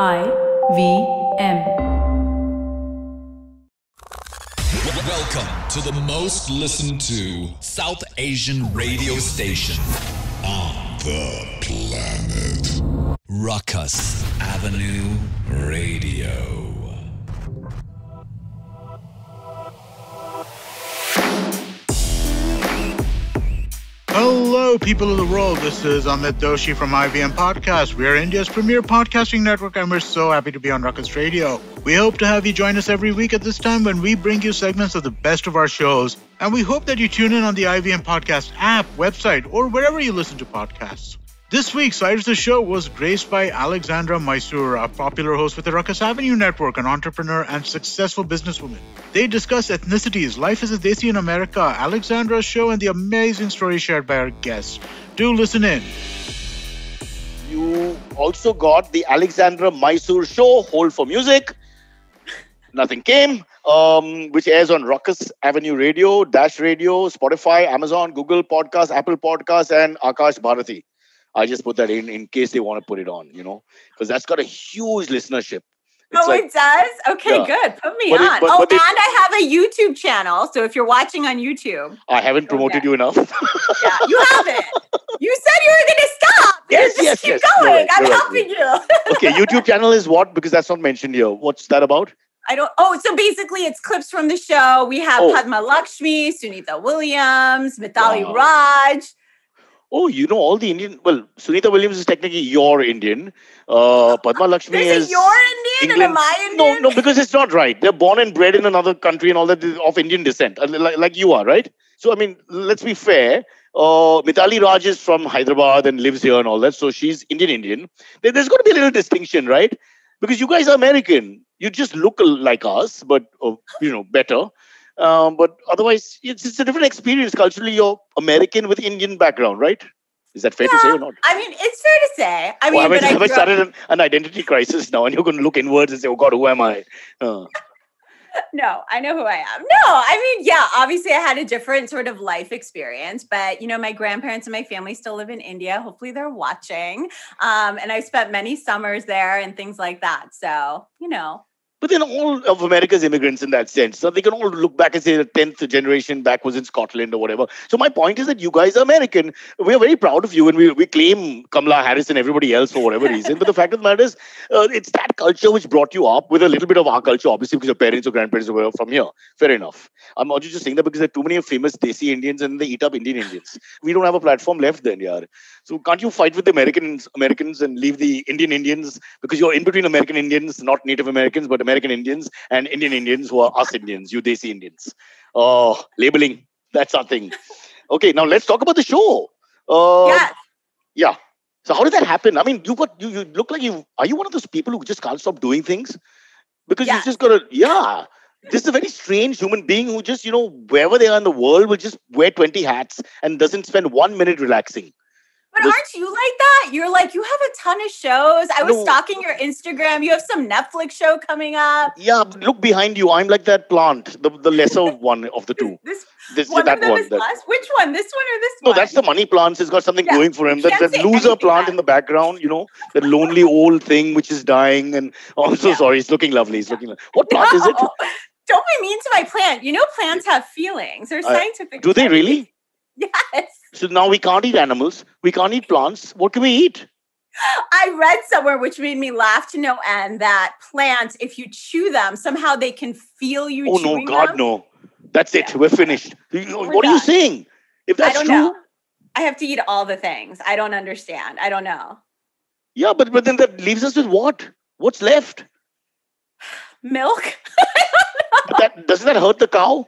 IVM. Welcome to the most listened to South Asian radio station on the planet. Ruckus Avenue Radio. Hello, people of the world. This is Amit Doshi from IVM Podcast. We are India's premier podcasting network, and we're so happy to be on Ruckus Radio. We hope to have you join us every week at this time when we bring you segments of the best of our shows, and we hope that you tune in on the IVM Podcast app, website, or wherever you listen to podcasts. This week, Cyrus' show was graced by Alexandra Mysoor, a popular host with the Ruckus Avenue Network, an entrepreneur and successful businesswoman. They discuss ethnicities, life as a Desi in America, Alexandra's show, and the amazing stories shared by our guests. Do listen in. You also got the Alexandra Mysoor show, Hold for Music. Nothing came, which airs on Ruckus Avenue Radio, Dash Radio, Spotify, Amazon, Google Podcasts, Apple Podcasts, and Akash Bharati. I just put that in case they want to put it on, because that's got a huge listenership. It does? Okay, yeah. Good. Put me on. And I have a YouTube channel. So if you're watching on YouTube. I haven't promoted you enough. Yeah, you haven't. You said you were going to stop. Yes. Keep going. I'm helping you. Okay, YouTube channel is what? Because that's not mentioned here. What's that about? So basically it's clips from the show. We have Padma Lakshmi, Sunita Williams, Mithali Raj. Oh, you know all the Indian... Well, Sunita Williams is technically your Indian. Padma Lakshmi is... your Indian and am I Indian? No, because it's not right. They're born and bred in another country and all that of Indian descent, like you are, right? So, I mean, let's be fair. Mithali Raj is from Hyderabad and lives here and all that. So she's Indian. There's got to be a little distinction, right? Because you guys are American. You just look like us, but, better. But otherwise, it's a different experience. Culturally, you're American with Indian background, right? Is that fair to say or not? I mean, it's fair to say. Have I started an identity crisis now? And you're going to look inwards and say, oh God, who am I? No, I know who I am. No, obviously I had a different sort of life experience, but my grandparents and my family still live in India. Hopefully they're watching. And I've spent many summers there and things like that. So, But then all of America's immigrants in that sense. So they can all look back and say the 10th generation back was in Scotland or whatever. So my point is that you guys are American. We're very proud of you and we claim Kamala Harris and everybody else for whatever reason. But the fact of the matter is, it's that culture which brought you up with a little bit of our culture, obviously, because your parents or grandparents were from here. Fair enough. I'm not just saying that because there are too many famous Desi Indians and they eat up Indian Indians. We don't have a platform left then, yaar. So can't you fight with the Americans and leave the Indian Indians because you're in between American Indians, not Native Americans, but American Indians and Indian Indians who are us Indians, you Desi Indians. Labeling, that's our thing. Okay, now let's talk about the show. Yes. Yeah. So how did that happen? I mean, you look like are you one of those people who just can't stop doing things? Because you just got to, this is a very strange human being who just, wherever they are in the world will just wear 20 hats and doesn't spend 1 minute relaxing. But aren't you like that? You're like, you have a ton of shows. I was stalking your Instagram. You have some Netflix show coming up. Yeah, look behind you. I'm like that plant, the lesser one of the two. Which one? This one or this one? No, that's the money plant. It's got something going for him. That loser plant in the background, the lonely old thing which is dying. And I'm so sorry. It's looking lovely. What plant is it? Don't be mean to my plant. Plants have feelings. There's scientific. Do they really? Yes. So now we can't eat animals. We can't eat plants. What can we eat? I read somewhere, which made me laugh to no end, that plants, if you chew them, somehow they can feel you chewing them. Oh, no, God, no. That's it. We're finished. What are you saying? If that's true. Know. I have to eat all the things. I don't understand. I don't know. Yeah, but then that leaves us with what? What's left? Milk. But doesn't that hurt the cow?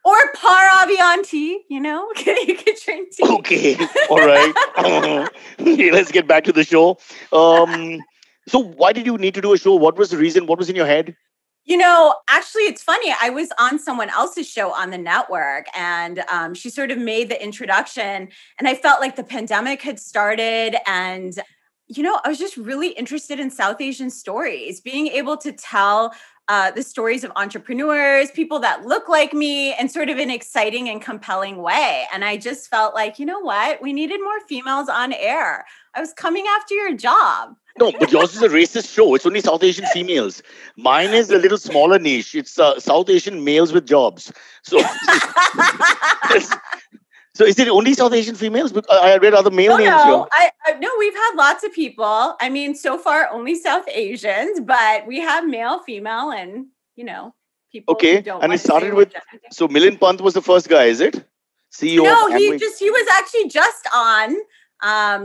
Or Paravianti, you can drink tea. Okay, all right. Let's get back to the show. So why did you need to do a show? What was the reason? What was in your head? Actually, it's funny. I was on someone else's show on the network and she sort of made the introduction and I felt like the pandemic had started and, I was just really interested in South Asian stories, being able to tell the stories of entrepreneurs, people that look like me, in sort of an exciting and compelling way. And I just felt like, you know what? We needed more females on air. I was coming after your job. No, but yours is a racist show. It's only South Asian females. Mine is a little smaller niche. It's South Asian males with jobs. So, so is it only South Asian females? I read other male names here. No, we've had lots of people. I mean, so far only South Asians, but we have male, female, and people. Okay, and it started with. So Milind Pant was the first guy, is it? CEO. No, he was actually just on.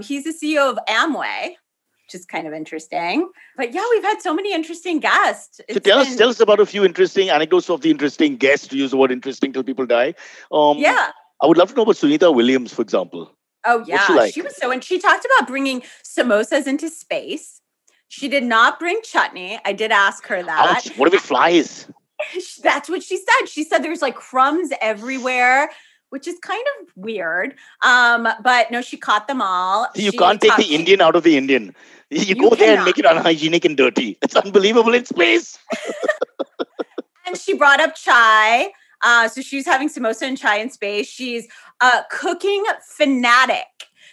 He's the CEO of Amway, which is kind of interesting. But yeah, we've had so many interesting guests. So tell us about a few interesting anecdotes of the interesting guests, to use the word interesting till people die. Yeah. I would love to know about Sunita Williams, for example. Oh, yeah. She was and she talked about bringing samosas into space. She did not bring chutney. I did ask her that. Ouch, what if it flies? That's what she said. She said there's like crumbs everywhere, which is kind of weird. But no, she caught them all. You can't take the Indian out of the Indian. You go there and make it unhygienic and dirty. It's unbelievable in space. And she brought up chai. So she's having samosa and chai in space. She's a cooking fanatic.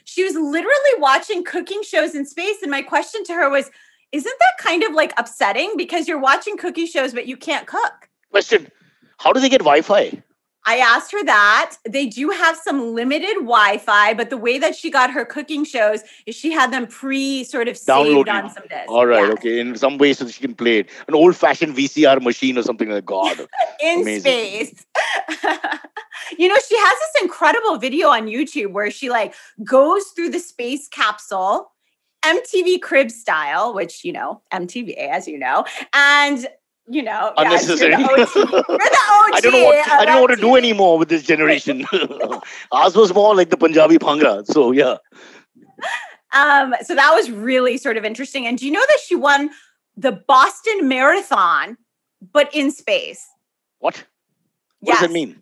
She was literally watching cooking shows in space. And my question to her was, isn't that kind of like upsetting? Because you're watching cooking shows, but you can't cook. Question, how do they get Wi-Fi? I asked her that. They do have some limited Wi-Fi, but the way that she got her cooking shows is she had them sort of saved on some discs. All right, okay. In some way so that she can play it. An old-fashioned VCR machine or something like God. In Amazing. Space. She has this incredible video on YouTube where she like goes through the space capsule, MTV Crib style, which, MTV, as you know, and unnecessary. You're the OG. I don't know what to do anymore with this generation. Ours was more like the Punjabi Bhangra. So yeah. So that was really sort of interesting. And do you know that she won the Boston Marathon, but in space? What? What does that mean?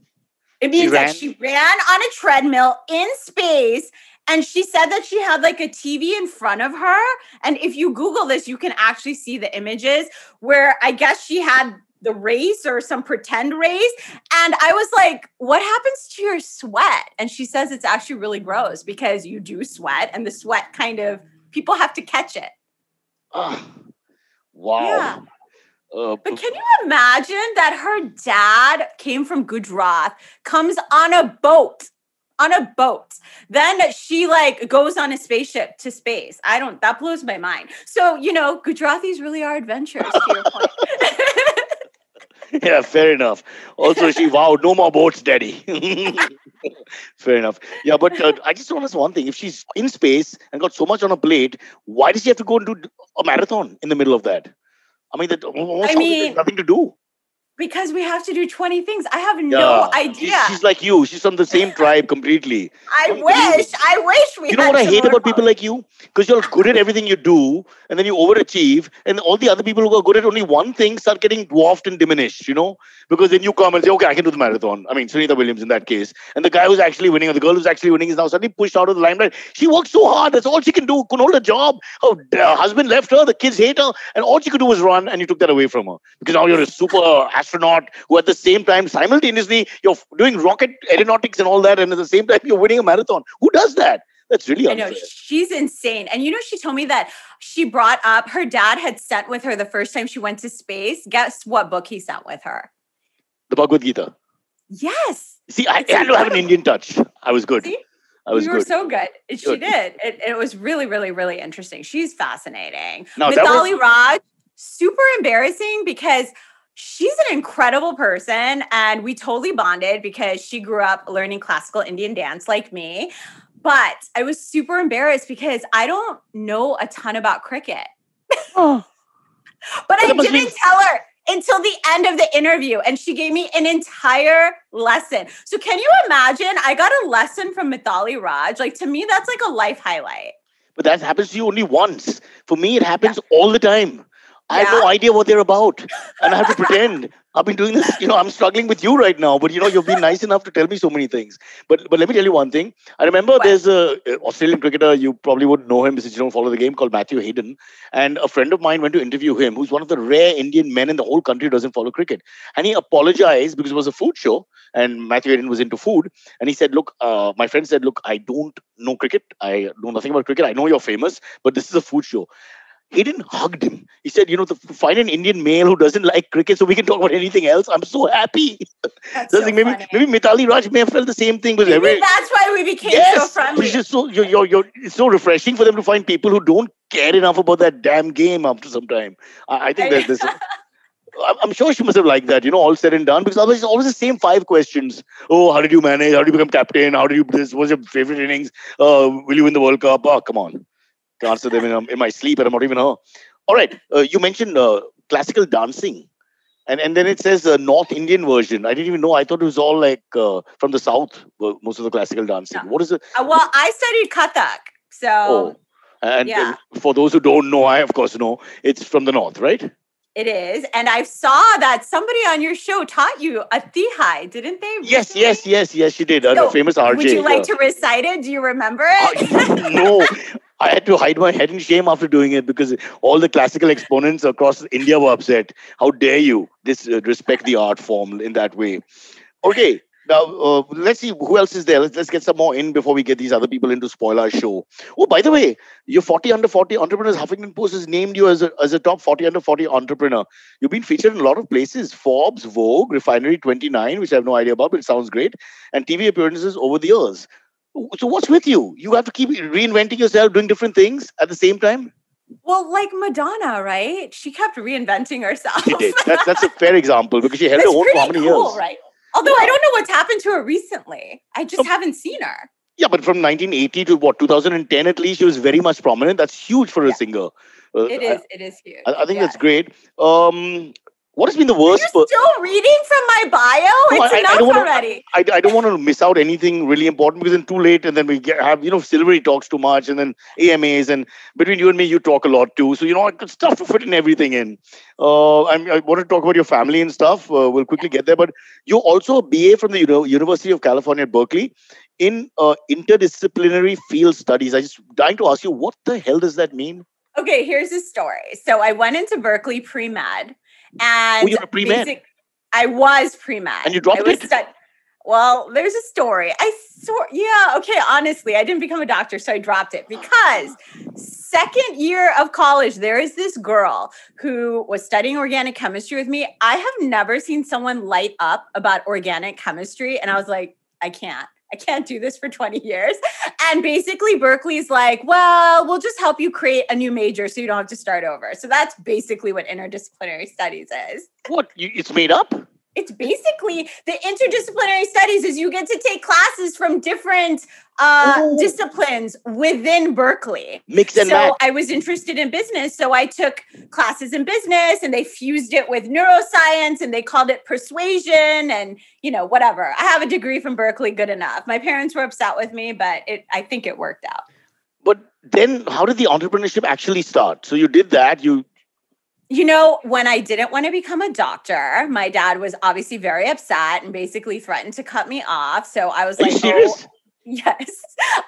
It means that she ran on a treadmill in space. And she said that she had like a TV in front of her. And if you Google this, you can actually see the images where I guess she had the race or some pretend race. And I was like, what happens to your sweat? And she says it's actually really gross because you do sweat and the sweat people have to catch it. Oh, wow. Yeah. But can you imagine that her dad came from Gujarat, comes on a boat. Then she like goes on a spaceship to space. That blows my mind. So, Gujaratis really are adventurous, to your point. Yeah, fair enough. Also, she vowed, no more boats, daddy. Fair enough. Yeah, but I just want to ask one thing. If she's in space and got so much on her plate, why does she have to go and do a marathon in the middle of that? I mean, there's nothing to do. Because we have to do 20 things. I have no idea. She's like you. She's from the same tribe completely. I wish we had. You know what I hate about people like you? Because you're good at everything you do, and then you overachieve, and all the other people who are good at only one thing start getting dwarfed and diminished, Because then you come and say, okay, I can do the marathon. I mean, Sunita Williams in that case. And the guy who's actually winning, or the girl who's actually winning is now suddenly pushed out of the limelight. She worked so hard. That's all she can do. Couldn't hold a job. Her husband left her. The kids hate her. And all she could do was run, and you took that away from her. Because now you're a super astronaut who at the same time, simultaneously, you're doing rocket aeronautics and all that. And at the same time, you're winning a marathon. Who does that? That's really unfair. I know, she's insane. And she told me that she brought up, her dad had sent with her the first time she went to space. Guess what book he sent with her? The Bhagavad Gita. Yes. See, I had to have an Indian touch. I was good. See? You were so good. She did. It was really, really, really interesting. She's fascinating. Now, Mithali Raj, super embarrassing because she's an incredible person. And we totally bonded because she grew up learning classical Indian dance like me. But I was super embarrassed because I don't know a ton about cricket. Oh. But I didn't tell her until the end of the interview. And she gave me an entire lesson. So can you imagine? I got a lesson from Mithali Raj. Like, to me, that's like a life highlight. But that happens to you only once. For me, it happens all the time. I have no idea what they're about. And I have to pretend. I've been doing this, I'm struggling with you right now. But, you've been nice enough to tell me so many things. But let me tell you one thing. I remember there's a Australian cricketer, you probably wouldn't know him because you don't follow the game, called Matthew Hayden. And a friend of mine went to interview him, who's one of the rare Indian men in the whole country who doesn't follow cricket. And he apologized because it was a food show. and Matthew Hayden was into food. And he said, look, my friend said, look, I don't know cricket. I know nothing about cricket. I know you're famous, but this is a food show. Hayden hugged him. He said, find an Indian male who doesn't like cricket so we can talk about anything else. I'm so happy. That's so so maybe Mithali Raj may have felt the same thing. Maybe that's why we became so friendly. It's just so, it's so refreshing for them to find people who don't care enough about that damn game after some time. I think there's this... I'm sure she must have liked that, all said and done, because otherwise it's always the same 5 questions. Oh, how did you manage? How did you become captain? How did you do this? What's your favorite innings? Will you win the World Cup? Oh, come on. To answer them in my sleep, and I'm not even her. All right, you mentioned classical dancing, and then it says North Indian version. I didn't even know. I thought it was all like from the South, most of the classical dancing. No. What is it? Well, I studied Kathak, so... And for those who don't know, I of course know, it's from the North, right? It is. And I saw that somebody on your show taught you a Tihai, didn't they? Yes, she did. A famous RJ. Would you like to recite it? Do you remember it? No. I had to hide my head in shame after doing it because all the classical exponents across India were upset. How dare you disrespect the art form in that way? Okay. Now, let's see who else is there. Let's get some more in before we get these other people in to spoil our show. Oh, by the way, your 40 under 40 entrepreneurs, Huffington Post has named you as a top 40 under 40 entrepreneur. You've been featured in a lot of places. Forbes, Vogue, Refinery 29, which I have no idea about, but it sounds great. And TV appearances over the years. So what's with you? You have to keep reinventing yourself, doing different things at the same time? Well, like Madonna, right? She kept reinventing herself. She did. That's a fair example because she held her own for how many years? Right? Although I don't know what's happened to her recently. I just haven't seen her. Yeah, but from 1980 to 2010 at least, she was very much prominent. That's huge for a singer. It is huge. I think that's great. What has been the worst? You're still reading from my bio? It's enough already. I don't want to miss out anything really important because then too late and then we have, Silvery talks too much and then AMAs and between you and me, you talk a lot too. So, it's tough to fit in everything in. I want to talk about your family and stuff. We'll quickly get there. But you're also a BA from the University of California at Berkeley in interdisciplinary field studies. I just dying to ask you, what the hell does that mean? Okay, here's the story. So I went into Berkeley pre-med. And you were pre-med? I was pre-med. And you dropped it? Well, there's a story. Honestly, I didn't become a doctor, so I dropped it because second year of college, there is this girl who was studying organic chemistry with me. I have never seen someone light up about organic chemistry. And I was like, I can't do this for 20 years. And basically Berkeley's like, well, we'll just help you create a new major so you don't have to start over. So that's basically what interdisciplinary studies is. What? It's made up? It's basically the interdisciplinary studies is you get to take classes from different disciplines within Berkeley. Mix and match. So I was interested in business. So I took classes in business and they fused it with neuroscience and they called it persuasion and, whatever. I have a degree from Berkeley, good enough. My parents were upset with me, but I think it worked out. But then how did the entrepreneurship actually start? So you did that, when I didn't want to become a doctor, my dad was obviously very upset and basically threatened to cut me off. So I was Are like, you serious? Yes.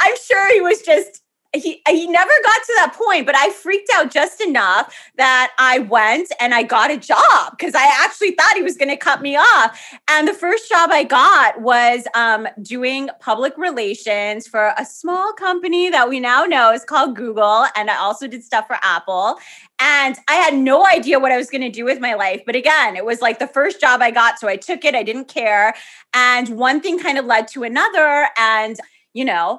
I'm sure he was just, he never got to that point, but I freaked out just enough that I went and I got a job because I actually thought he was going to cut me off. And the first job I got was doing public relations for a small company that we now know is called Google. And I also did stuff for Apple. And I had no idea what I was going to do with my life. But again, it was like the first job I got. So I took it. I didn't care. And one thing kind of led to another. And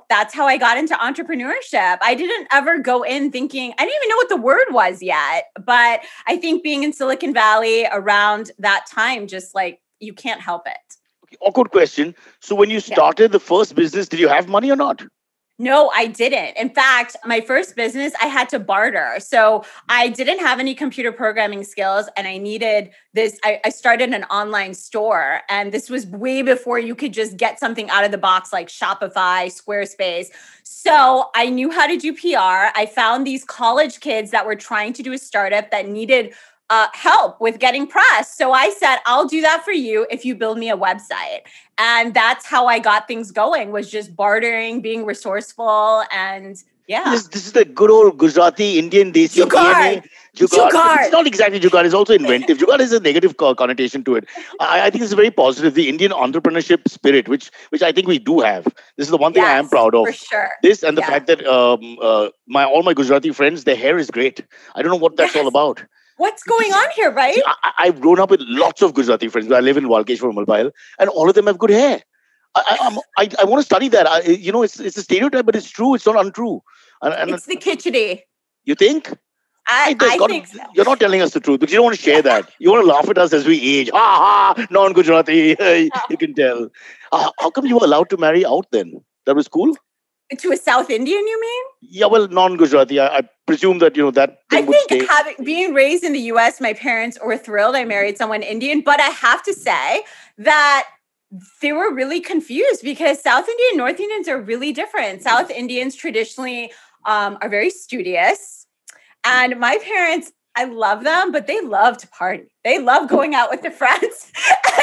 that's how I got into entrepreneurship. I didn't ever go in thinking, I didn't even know what the word was yet. But I think being in Silicon Valley around that time, just like you can't help it. Okay, awkward question. So when you started the first business, did you have money or not? No, I didn't. In fact, my first business, I had to barter. So I didn't have any computer programming skills and I needed this. I started an online store and this was way before you could just get something out of the box like Shopify, Squarespace. So I knew how to do PR. I found these college kids that were trying to do a startup that needed help with getting press. So I said, I'll do that for you if you build me a website. And that's how I got things going, was just bartering, being resourceful. And Yeah. This is the good old Gujarati Indian Desi Jugaad. DNA. Jugaad. It's not exactly Jugaad. It's also inventive. Jugaad is a negative connotation to it. I think it's very positive. The Indian entrepreneurship spirit, which I think we do have. This is the one thing I am proud of. For sure. This and the fact that all my Gujarati friends, their hair is great. I don't know what that's all about. What's going on here, right? See, I've grown up with lots of Gujarati friends. I live in Walkeshwar, Mumbai, and all of them have good hair. I want to study that. It's a stereotype, but it's true. It's not untrue. And it's the khichdi. You think? I think so. You're not telling us the truth, but you don't want to share that. You want to laugh at us as we age. Ha ha! Non-Gujarati. You can tell. How come you were allowed to marry out then? That was cool? To a South Indian, you mean? Yeah, well, non-Gujarati. I presume that, that I think being raised in the U.S., my parents were thrilled I married someone Indian. But I have to say that they were really confused because South Indian and North Indians are really different. South Indians traditionally are very studious. And my parents, I love them, but they love to party. They love going out with their friends.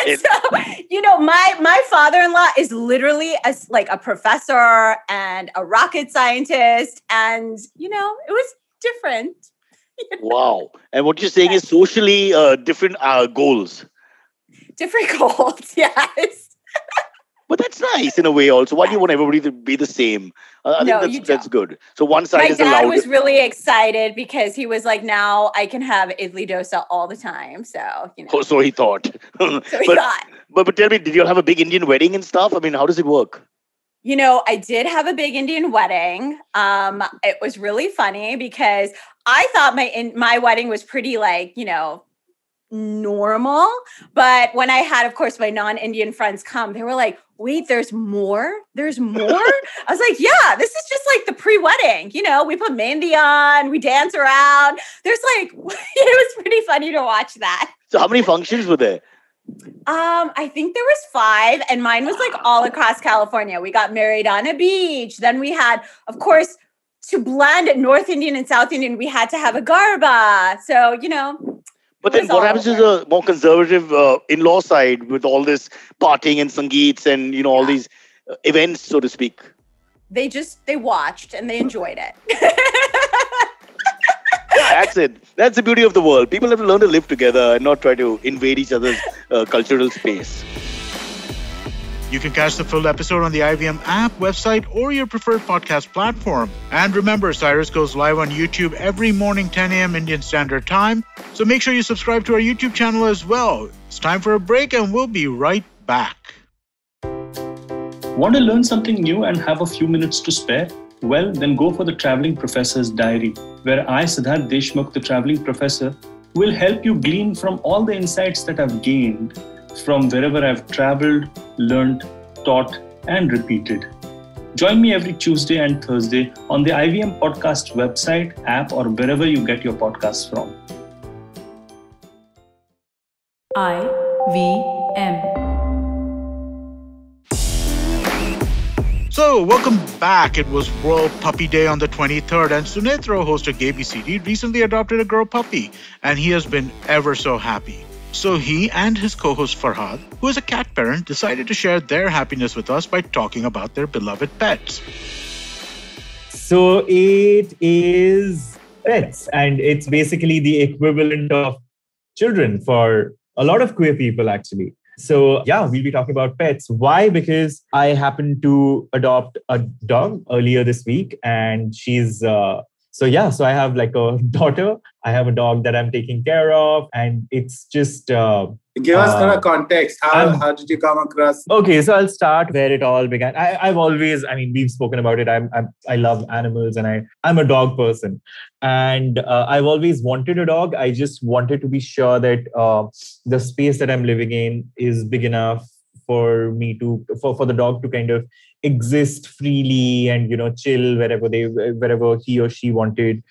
And so, my father-in-law is literally a professor and a rocket scientist. And, it was different. Wow. And what you're saying is socially different goals. Different goals, yes. But that's nice in a way also. Why do you want everybody to be the same? I think that's good. So one side is allowed. My dad was really excited because he was like, now I can have idli dosa all the time. So, Oh, so he thought. But tell me, did you all have a big Indian wedding and stuff? I mean, how does it work? I did have a big Indian wedding. It was really funny because I thought my wedding was pretty normal. But when I had, of course, my non-Indian friends come, they were like, wait, there's more? There's more? I was like, yeah, this is just like the pre-wedding. We put mehndi on, we dance around. There's it was pretty funny to watch that. So how many functions were there? I think there was 5, and mine was all across California. We got married on a beach. Then we had, of course, to blend North Indian and South Indian, we had to have a garba. So, But then what happens to the more conservative in-law side with all this partying and sangeets and, all these events, so to speak? They watched and they enjoyed it. That's it. That's the beauty of the world. People have to learn to live together and not try to invade each other's cultural space. You can catch the full episode on the IVM app, website, or your preferred podcast platform. And remember, Cyrus goes live on YouTube every morning, 10 a.m. Indian Standard Time. So make sure you subscribe to our YouTube channel as well. It's time for a break and we'll be right back. Want to learn something new and have a few minutes to spare? Well, then go for the Traveling Professor's Diary, where I, Siddharth Deshmukh, the Traveling Professor, will help you glean from all the insights that I've gained from wherever I've traveled, learned, taught, and repeated. Join me every Tuesday and Thursday on the IVM Podcast website, app, or wherever you get your podcasts from. IVM. So, welcome back. It was World Puppy Day on the 23rd, and Sunetro, host of GayBCD, recently adopted a girl puppy, and he has been ever so happy. So he and his co-host Farhad, who is a cat parent, decided to share their happiness with us by talking about their beloved pets. So it is pets, and it's basically the equivalent of children for a lot of queer people, actually. So yeah, we'll be talking about pets. Why? Because I happened to adopt a dog earlier this week, and she's so I have a daughter. I have a dog that I'm taking care of, and it's just give us kind of context. How did you come across? Okay, so I'll start where it all began. I've always, we've spoken about it. I love animals, and I'm a dog person, and I've always wanted a dog. I just wanted to be sure that the space that I'm living in is big enough for me for the dog to kind of exist freely and chill wherever he or she wanted.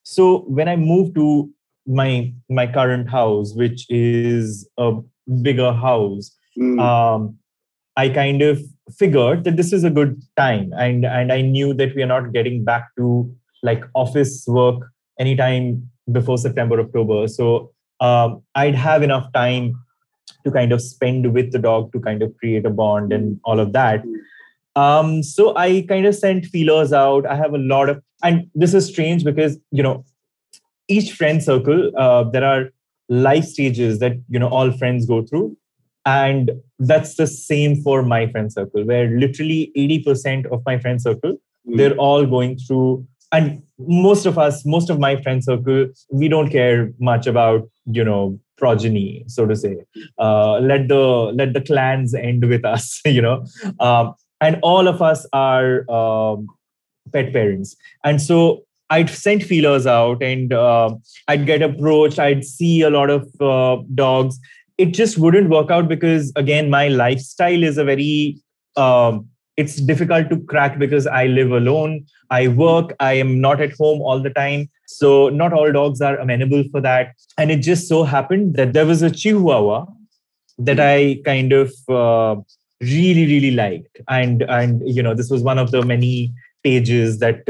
So when I moved to my current house, which is a bigger house, I kind of figured that this is a good time, and I knew that we are not getting back to office work anytime before September, October. So I'd have enough time to kind of spend with the dog to kind of create a bond and all of that. So I kind of sent feelers out. I have a lot of, and this is strange because, each friend circle, there are life stages that, all friends go through. And that's the same for my friend circle, where literally 80% of my friend circle, they're all going through, and most of my friend circle, we don't care much about, progeny, so to say. Let the clans end with us, and all of us are pet parents. And so I'd send feelers out, and I'd get approached. I'd see a lot of dogs. It just wouldn't work out because, again, my lifestyle is a very, it's difficult to crack because I live alone. I work. I am not at home all the time. So not all dogs are amenable for that. And it just so happened that there was a Chihuahua that I kind of really, really liked. And this was one of the many pages that,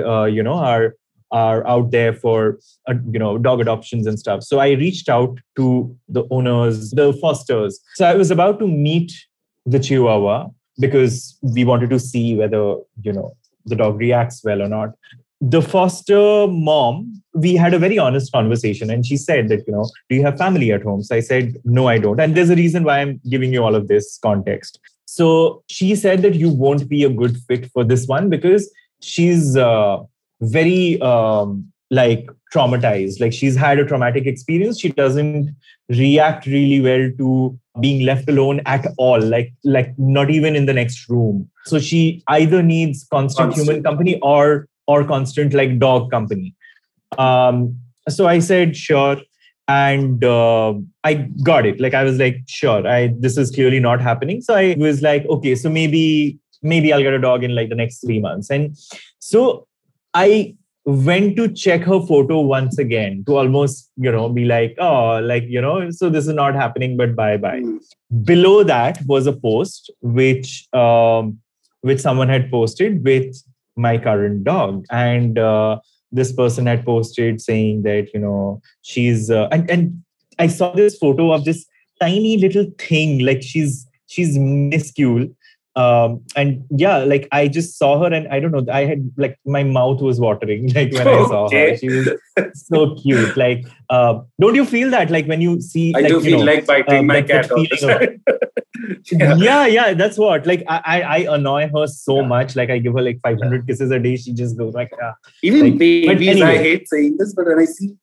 are out there for, dog adoptions and stuff. So I reached out to the owners, the fosters. So I was about to meet the Chihuahua because we wanted to see whether, the dog reacts well or not. The foster mom, we had a very honest conversation, and she said that, do you have family at home? So I said, no, I don't. And there's a reason why I'm giving you all of this context. So she said that you won't be a good fit for this one because she's very traumatized. Like, she's had a traumatic experience. She doesn't react really well to being left alone at all, like not even in the next room. So she either needs constant human company or constant dog company. So I said, sure. And I got it. I was like, sure, this is clearly not happening. So I was like, okay, so maybe I'll get a dog in the next 3 months. And so I went to check her photo once again to almost, be like, oh, so this is not happening, but bye-bye. Below that was a post which someone had posted with my current dog. And this person had posted saying that, she's, and I saw this photo of this tiny little thing, she's minuscule. And yeah, I just saw her, and I don't know, I had my mouth was watering when I saw her. She was so cute. Don't you feel that when you see? I do feel like biting my cat all the time. Yeah, that's what. I annoy her so much. I give her 500 kisses a day. She just goes even babies. Anyway. I hate saying this, but when I see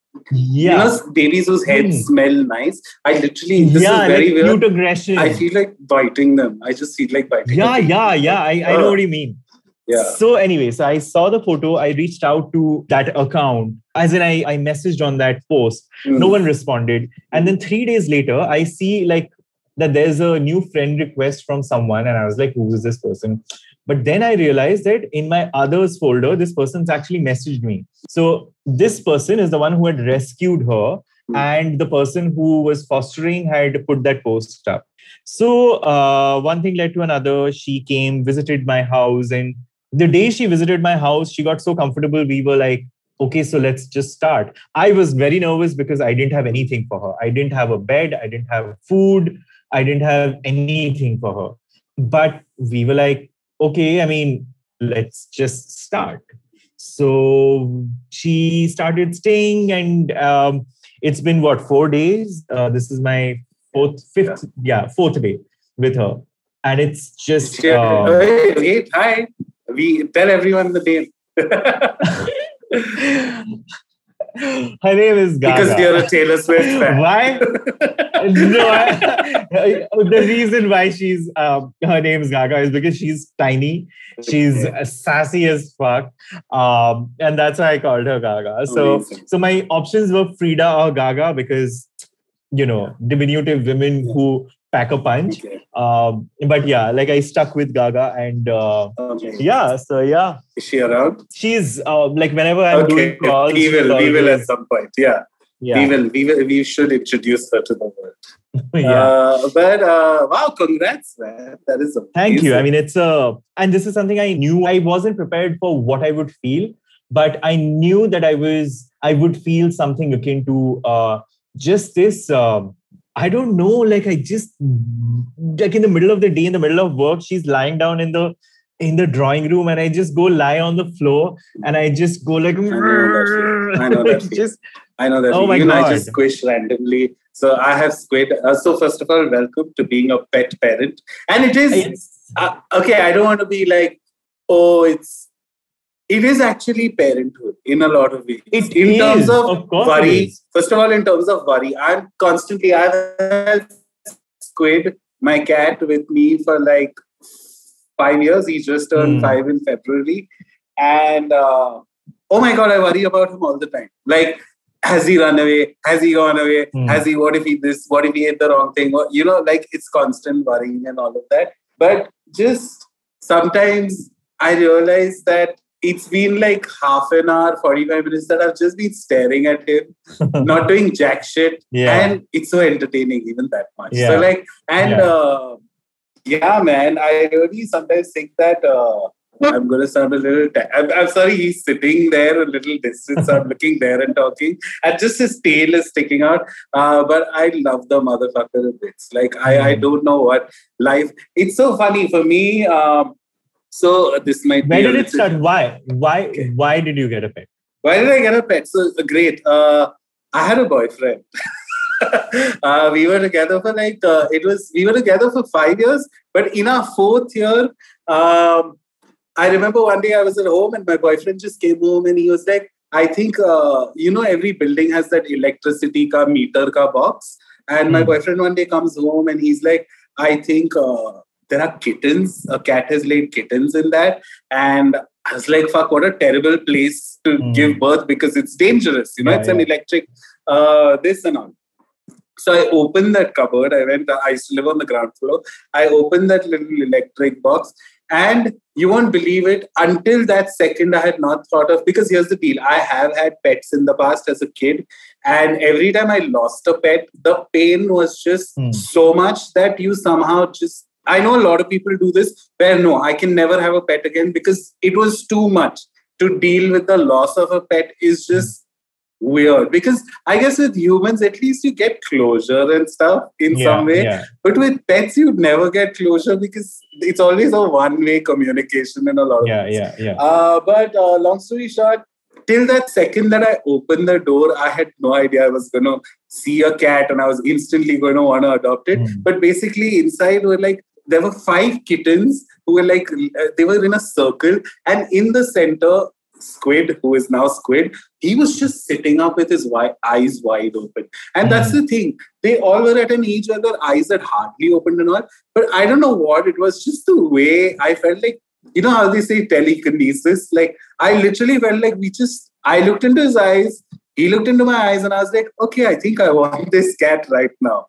babies whose heads smell nice, I literally this is very weird. Cute aggression. I feel like biting them. I just feel like biting. Yeah. I know what you mean. Yeah. So anyway, so I saw the photo. I reached out to that account. As in, I messaged on that post. No one responded. And then 3 days later, I see that there's a new friend request from someone. And I was like, who is this person? But then I realized that in my others folder, this person's actually messaged me. So this person is the one who had rescued her. And the person who was fostering had put that post up. So one thing led to another. She came, visited my house. And the day she visited my house, she got so comfortable. We were like, okay, so let's just start. I was very nervous because I didn't have anything for her. I didn't have a bed. I didn't have food. I didn't have anything for her. But we were like, okay, let's just start. So she started staying, and it's been 4 days? This is my fourth day with her. And it's just... Wait, hi. We tell everyone the name. Her name is Gaga. Because you're a Taylor Swift fan. Why? No, the reason why she's her name is Gaga is because she's tiny. She's sassy as fuck. And that's why I called her Gaga. So my options were Frida or Gaga because, diminutive women who pack a punch. Okay. But yeah, I stuck with Gaga, and Is she around? She's whenever I'm doing calls. We will at some point. Yeah. We should introduce her to the world. But wow, congrats, man. That is amazing. Thank you. It's and this is something I knew. I wasn't prepared for what I would feel, but I knew that I would feel something akin to just this. I don't know, I just, in the middle of the day, in the middle of work, she's lying down in in the drawing room and I just go lie on the floor and I just go like, I know that feeling. I know that. Oh my Even God. I just squish randomly. So I have squid. So first of all, welcome to being a pet parent. And it is, okay, I don't want to be like, oh, it is actually parenthood in a lot of ways. In terms of worry, first of all, in terms of worry, I've had Squid, my cat, with me for like 5 years. He just turned 5 in February. And oh my God, I worry about him all the time. Like, has he run away? Has he gone away? What if he this? What if he ate the wrong thing? Or, like it's constant worrying and all of that. But just sometimes I realize that it's been like half an hour, 45 minutes that I've just been staring at him, not doing jack shit. Yeah. And it's so entertaining, even that much. Yeah. So like, and yeah, man, I really sometimes think that I'm going to sound a little... I'm sorry, he's sitting there a little distance. I'm looking there and talking. And just his tail is sticking out. But I love the motherfucker a bit. Like, I don't know what life... It's so funny for me. So this might be... Where did it start? Why did you get a pet? Why did I get a pet? So great. I had a boyfriend. We were together for we were together for 5 years. But in our 4th year... I remember one day I was at home and my boyfriend just came home and he was like, I think, every building has that electricity ka meter ka box. And my boyfriend one day comes home and he's like, I think there are kittens. A cat has laid kittens in that. And I was like, fuck, what a terrible place to give birth because it's dangerous. It's an electric this and all. So I opened that cupboard. I used to live on the ground floor. I opened that little electric box. And you won't believe it, until that second I had not thought of, because here's the deal. I have had pets in the past as a kid. And every time I lost a pet, the pain was just so much that you somehow just... I know a lot of people do this, where no, I can never have a pet again because it was too much. To deal with the loss of a pet is just weird, because I guess with humans, at least you get closure and stuff in some way. Yeah. But with pets, you'd never get closure because it's always a one-way communication in a lot of ways. But long story short, till that second that I opened the door, I had no idea I was going to see a cat and I was instantly going to want to adopt it. But basically inside there were 5 kittens who were they were in a circle, and in the center, Squid, who is now Squid, he was just sitting up with his eyes wide open. And that's the thing. They all were at an age where their eyes had hardly opened and all. But I don't know what, it was just the way I felt like, how they say telekinesis? Like, I literally felt like I looked into his eyes, he looked into my eyes, and I was like, okay, I think I want this cat right now.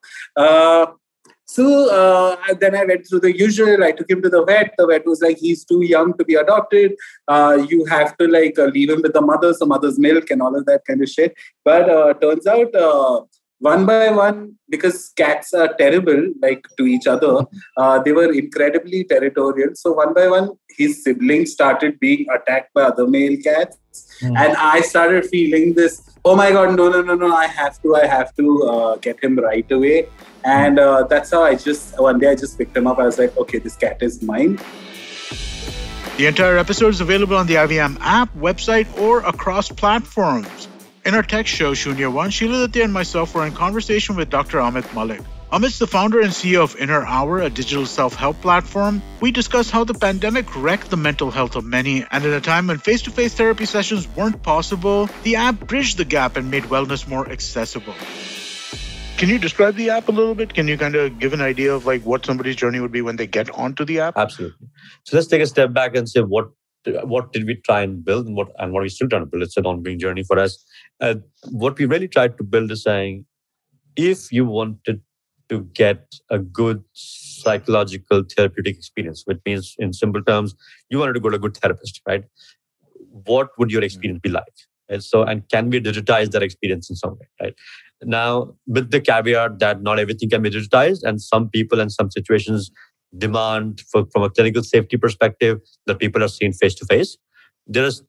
So then I went through the usual. I took him to the vet. The vet was like, he's too young to be adopted. You have to leave him with the mother, so mother's milk and all of that kind of shit. But turns out one by one, because cats are terrible to each other, they were incredibly territorial. So one by one, his siblings started being attacked by other male cats. And I started feeling this, oh my God, no, I have to get him right away. And that's how one day I just picked him up. I was like, okay, this cat is mine. The entire episode is available on the IVM app, website, or across platforms. In our tech show, Shunya One, Shiladitya and myself were in conversation with Dr. Amit Malik. Amit's the founder and CEO of IVM Hour, a digital self-help platform. We discuss how the pandemic wrecked the mental health of many, and in a time when face-to-face therapy sessions weren't possible, the app bridged the gap and made wellness more accessible. Can you describe the app a little bit? Can you kind of give an idea of what somebody's journey would be when they get onto the app? Absolutely. So let's take a step back and say what did we try and build and what are we still trying to build? It's an ongoing journey for us. What we really tried to build is saying, if you wanted to get a good psychological therapeutic experience, which means in simple terms, you wanted to go to a good therapist, right? What would your experience be like? And can we digitize that experience in some way, right? Now, with the caveat that not everything can be digitized, and some people and some situations demand from a clinical safety perspective that people are seen face to face. There's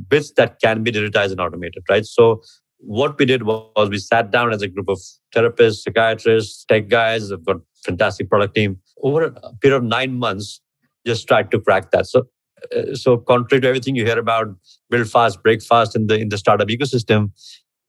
bits that can be digitized and automated, right? So what we did was we sat down as a group of therapists, psychiatrists, tech guys. We've got a fantastic product team. Over a period of 9 months, just tried to crack that. So so contrary to everything you hear about build fast, break fast in the startup ecosystem,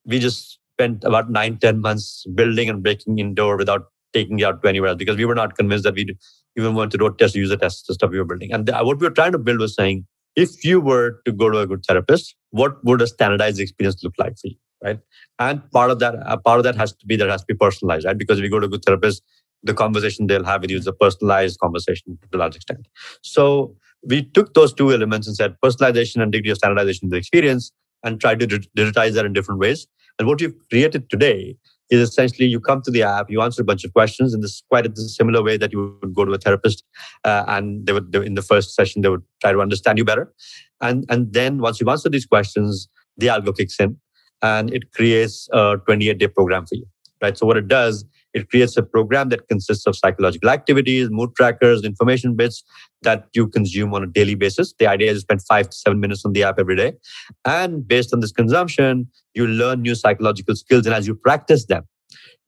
we just spent about 9-10 months building and breaking indoor without taking it out to anywhere else, because we were not convinced that we even want to road test, user test the stuff we were building. And what we were trying to build was saying, if you were to go to a good therapist, what would a standardized experience look like for you, right? And part of that has to be personalized, right? Because if you go to a good therapist, the conversation they'll have with you is a personalized conversation to a large extent. So we took those two elements and said personalization and degree of standardization of the experience and tried to digitize that in different ways. And what we've created today is essentially you come to the app, you answer a bunch of questions in this quite a similar way that you would go to a therapist, and they would in the first session they would try to understand you better, and then once you've answered these questions, the algo kicks in and it creates a 28-day program for you, right? So what it does, it creates a program that consists of psychological activities, mood trackers, information bits that you consume on a daily basis. The idea is to spend 5 to 7 minutes on the app every day. And based on this consumption, you learn new psychological skills. And as you practice them,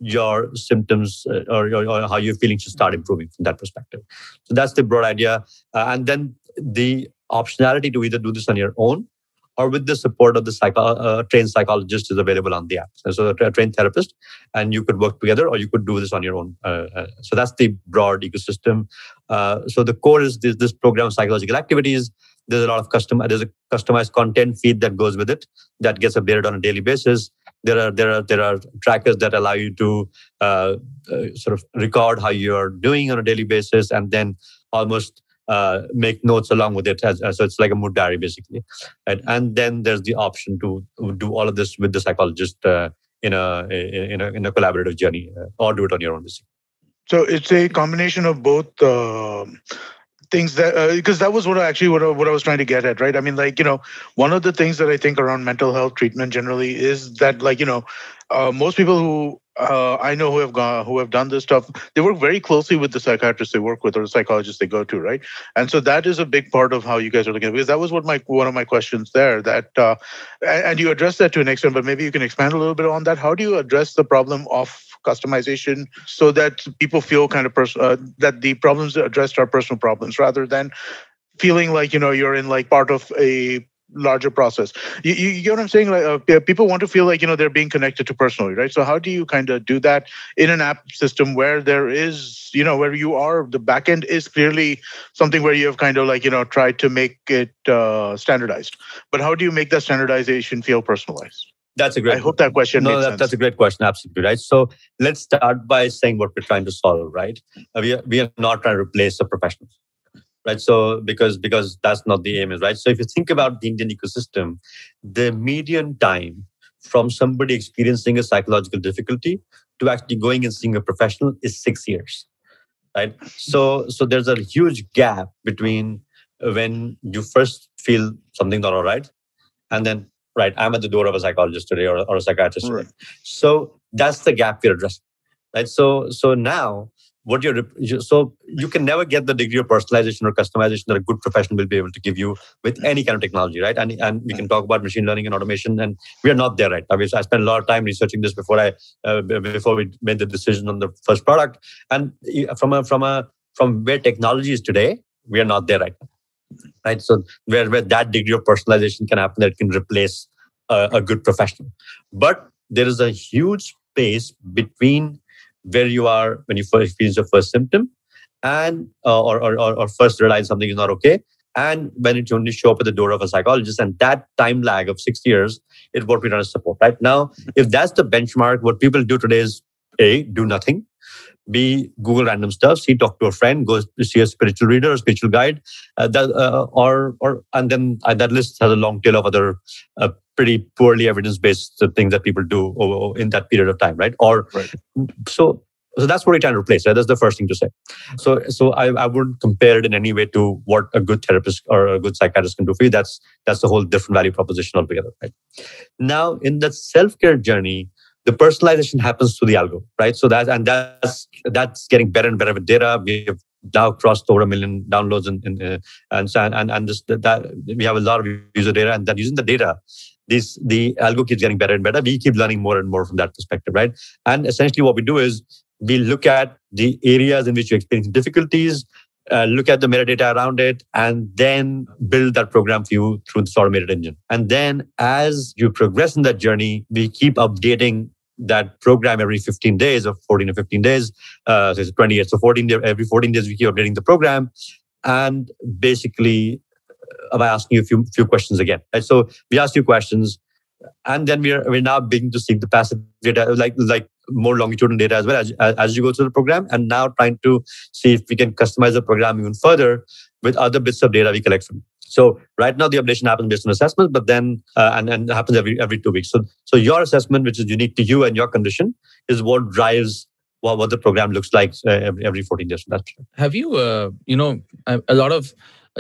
your symptoms or how you're feeling should start improving from that perspective. So that's the broad idea. And then the optionality to either do this on your own or with the support of the trained psychologist is available on the app. So a trained therapist, and you could work together or you could do this on your own. So that's the broad ecosystem. So the core is this program of psychological activities. There's a lot of there's a customized content feed that goes with it that gets updated on a daily basis. There are trackers that allow you to sort of record how you're doing on a daily basis and then almost make notes along with it. So it's like a mood diary, basically. Right? And then there's the option to do all of this with the psychologist in a collaborative journey, or do it on your own, basically. So it's a combination of both things that, because that was what I was trying to get at, right? I mean, one of the things that I think around mental health treatment generally is that, most people who I know who have done this stuff, they work very closely with the psychiatrists they work with or the psychologists they go to, right? And so that is a big part of how you guys are looking at it, because that was one of my questions there. That and you addressed that to an extent, but maybe you can expand a little bit on that. How do you address the problem of customization so that people feel kind of that the problems addressed are personal problems rather than feeling like you're in part of a larger process? You get what I'm saying? People want to feel like they're being connected to personally, right? So how do you kind of do that in an app system where there is where you are, the backend is clearly something where you have kind of tried to make it standardized, but how do you make that standardization feel personalized? That's a great. I hope that question makes sense. That's a great question. Absolutely right. So let's start by saying what we're trying to solve. Right, we are not trying to replace the professionals. Right. So because that's not the aim, is right. So if you think about the Indian ecosystem, the median time from somebody experiencing a psychological difficulty to actually going and seeing a professional is 6 years. Right. So there's a huge gap between when you first feel something's not all right, and then right, I'm at the door of a psychologist today or a psychiatrist today. Right. So that's the gap we're addressing. Right. So now so you can never get the degree of personalization or customization that a good professional will be able to give you with any kind of technology, right? And we can talk about machine learning and automation, and we are not there, right? I spent a lot of time researching this before we made the decision on the first product. And from where technology is today, we are not there right now. Right, so where that degree of personalization can happen, that it can replace a good professional. But there is a huge space between where you are when you first experience your first symptom, and or first realize something is not okay, and when it only show up at the door of a psychologist, and that time lag of 6 years is what we're trying to support. Right now, if that's the benchmark, what people do today is A, do nothing. B, Google random stuff. C, talk to a friend. Go see a spiritual reader or spiritual guide. And then that list has a long tail of other pretty poorly evidence-based things that people do in that period of time, right? So that's what we're trying to replace. Right? That's the first thing to say. So I wouldn't compare it in any way to what a good therapist or a good psychiatrist can do for you. That's a whole different value proposition altogether. Right? Now, in the self-care journey, the personalization happens through the algo, right? So that's getting better and better with data. We have now crossed over 1 million downloads, we have a lot of user data, and that using the data, the algo keeps getting better and better. We keep learning more and more from that perspective, right? And essentially, what we do is we look at the areas in which you're experiencing difficulties, look at the metadata around it, and then build that program for you through this automated engine. And then as you progress in that journey, we keep updating that program every 15 days or 14 or 15 days. So it's 20 years. So every 14 days, we keep updating the program. And basically, by asking you a few questions again. Right? So we ask you questions, and then we're now beginning to seek the passive data, like more longitudinal data as well as you go through the program, and now trying to see if we can customize the program even further with other bits of data we collect from. So right now the updation happens based on assessment, but then and happens every 2 weeks. So your assessment, which is unique to you and your condition, is what drives what the program looks like every 14 days. Have you a lot of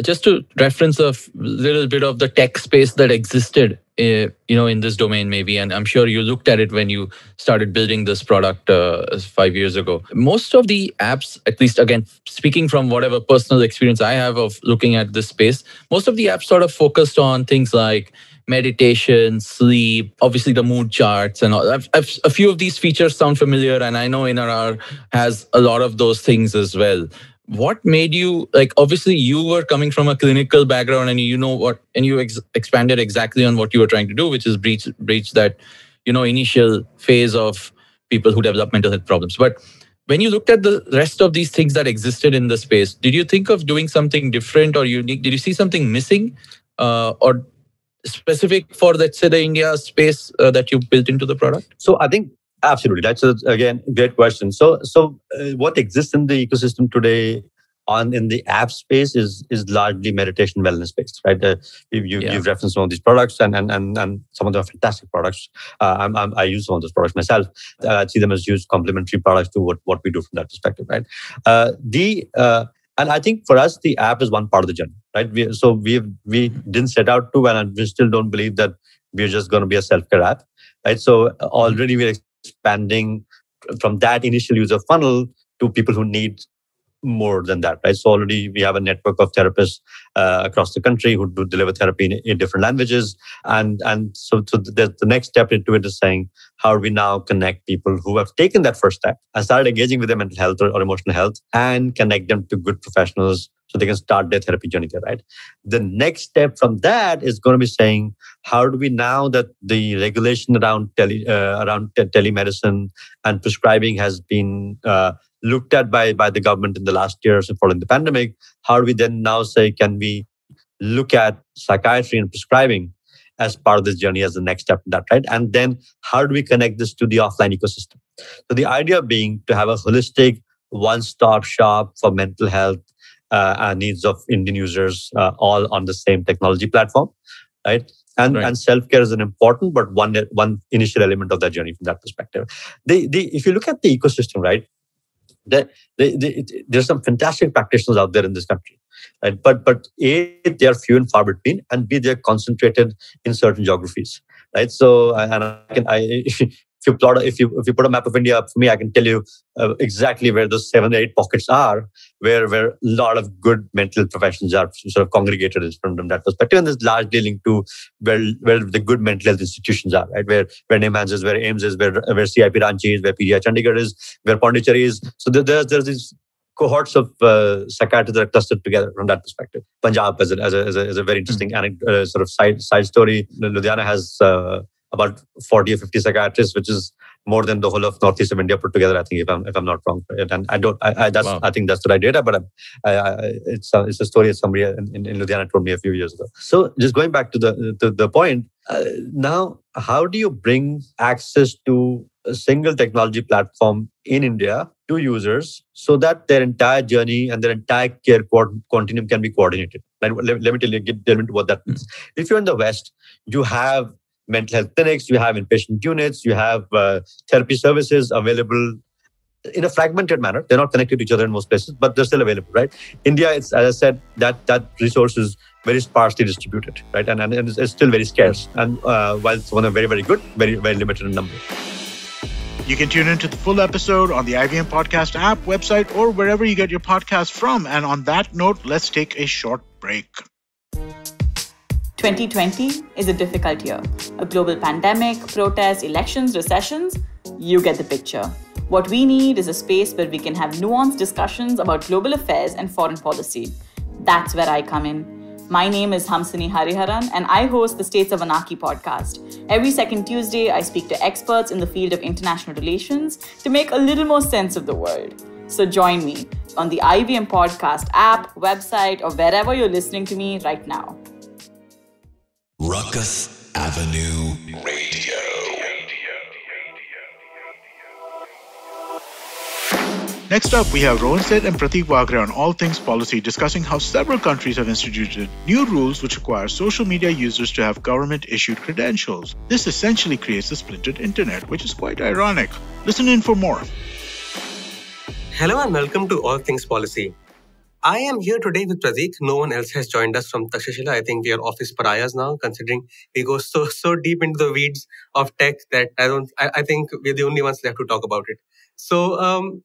just to reference a little bit of the tech space that existed, in this domain maybe, and I'm sure you looked at it when you started building this product 5 years ago. Most of the apps, at least again, speaking from whatever personal experience I have of looking at this space, most of the apps sort of focused on things like meditation, sleep, obviously the mood charts and all. A few of these features sound familiar, and I know INRR has a lot of those things as well. What made you, obviously you were coming from a clinical background and you expanded exactly on what you were trying to do, which is breach that, initial phase of people who develop mental health problems. But when you looked at the rest of these things that existed in the space, did you think of doing something different or unique? Did you see something missing or specific for, let's say, the India space that you built into the product? So I think absolutely. That's again great question. So what exists in the ecosystem today in the app space is largely meditation wellness based, right? You've referenced some of these products, and some of them are fantastic products. I use some of those products myself. I see them as huge complementary products to what we do from that perspective, right? And I think for us, the app is one part of the journey, right? We didn't set out to, and we still don't believe that we're just going to be a self-care app, right? So already we're expanding from that initial user funnel to people who need more than that, right? So already we have a network of therapists across the country who do deliver therapy in different languages. And so the next step into it is saying, how do we now connect people who have taken that first step and started engaging with their mental health or emotional health and connect them to good professionals so they can start their therapy journey there, right? The next step from that is going to be saying, how do we now that the regulation around telemedicine and prescribing has been looked at by the government in the last years following the pandemic, how do we then now say, can we look at psychiatry and prescribing as part of this journey as the next step in that, right? And then how do we connect this to the offline ecosystem? So the idea being to have a holistic one-stop shop for mental health needs of Indian users all on the same technology platform, right? And self-care is an important but one initial element of that journey from that perspective. If you look at the ecosystem, right, there's some fantastic practitioners out there in this country, right? But A, they are few and far between, and B, they're concentrated in certain geographies, right? So, if you put a map of India up for me, I can tell you exactly where those 7 or 8 pockets are, where a lot of good mental professions are sort of congregated from that perspective, and this largely linked to where the good mental health institutions are, right? Where NIMHANS is, where AIMS is, where CIP Ranchi is, where PGI Chandigarh is, where Pondicherry is. So there's these cohorts of psychiatrists that are clustered together from that perspective. Punjab as a very interesting sort of side story. Ludhiana has about 40 or 50 psychiatrists, which is more than the whole of northeast of India put together, I think, if I'm not wrong. And I think that's the right data, but it's a story that somebody in Ludhiana told me a few years ago. So just going back to the point, now how do you bring access to a single technology platform in India to users so that their entire journey and their entire care continuum can be coordinated? Let me delve into what that means. If you're in the West, you have mental health clinics, you have inpatient units, you have therapy services available in a fragmented manner. They're not connected to each other in most places, but they're still available, right? India, it's, as I said, that resource is very sparsely distributed, right? And it's still very scarce. And while some of them are very, very good, very, very limited in number. You can tune into the full episode on the IVM Podcast app, website, or wherever you get your podcast from. And on that note, let's take a short break. 2020 is a difficult year. A global pandemic, protests, elections, recessions. You get the picture. What we need is a space where we can have nuanced discussions about global affairs and foreign policy. That's where I come in. My name is Hamsini Hariharan, and I host the States of Anarchy podcast. Every second Tuesday, I speak to experts in the field of international relations to make a little more sense of the world. So join me on the IVM podcast app, website, or wherever you're listening to me right now. Ruckus Avenue Radio. Next up, we have Rohan Seth and Prateek Waghre on all things policy, discussing how several countries have instituted new rules which require social media users to have government-issued credentials. This essentially creates a splintered internet, which is quite ironic. Listen in for more. Hello and welcome to All Things Policy. I am here today with Prateek. No one else has joined us from Takshashila. I think we are office pariahs now, considering we go so deep into the weeds of tech that I think we're the only ones left to talk about it. So,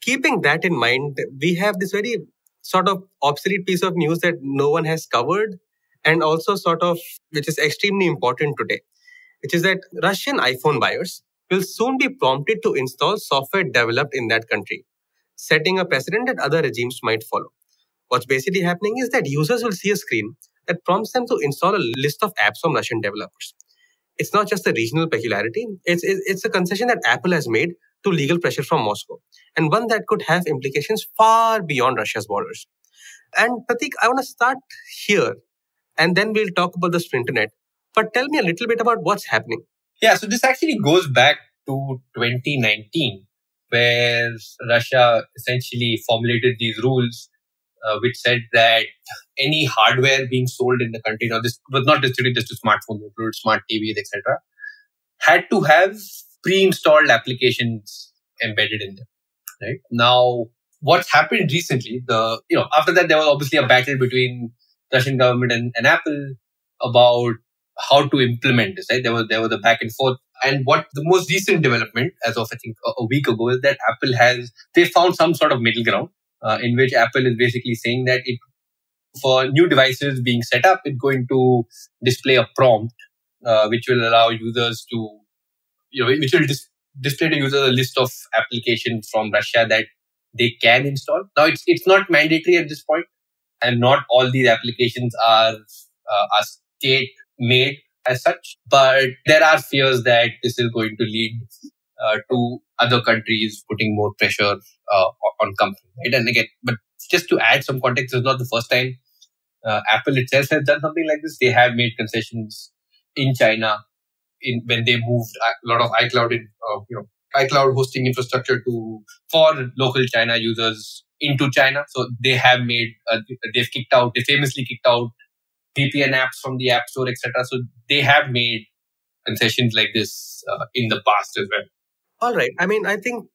keeping that in mind, we have this very sort of obsolete piece of news that no one has covered, and also which is extremely important today, which is that Russian iPhone buyers will soon be prompted to install software developed in that country, setting a precedent that other regimes might follow. What's basically happening is that users will see a screen that prompts them to install a list of apps from Russian developers. It's not just a regional peculiarity, it's a concession that Apple has made to legal pressure from Moscow, and one that could have implications far beyond Russia's borders. And Prateek, I want to start here, and then we'll talk about the Splinternet. But tell me a little bit about what's happening. Yeah, so this actually goes back to 2019, where Russia essentially formulated these rules, which said that any hardware being sold in the country, now this was not restricted just to smartphones, included smart TVs, etc., had to have pre-installed applications embedded in them. Right now, what's happened recently? After that, there was obviously a battle between Russian government and Apple about how to implement this. Right, there was a back and forth. And what the most recent development, as of I think a week ago, is that Apple they found some sort of middle ground in which Apple is basically saying that for new devices being set up, it's going to display a prompt which will allow users to, which will display to users a list of applications from Russia that they can install. Now, it's not mandatory at this point, and not all these applications are state-made as such. But there are fears that this is going to lead to other countries putting more pressure on companies. Right? And again, but just to add some context, it's not the first time Apple itself has done something like this. They have made concessions in China when they moved a lot of iCloud hosting infrastructure for local China users into China. So they have they famously kicked out VPN apps from the App Store, etc. So they have made concessions like this in the past as well. All right. I mean, I think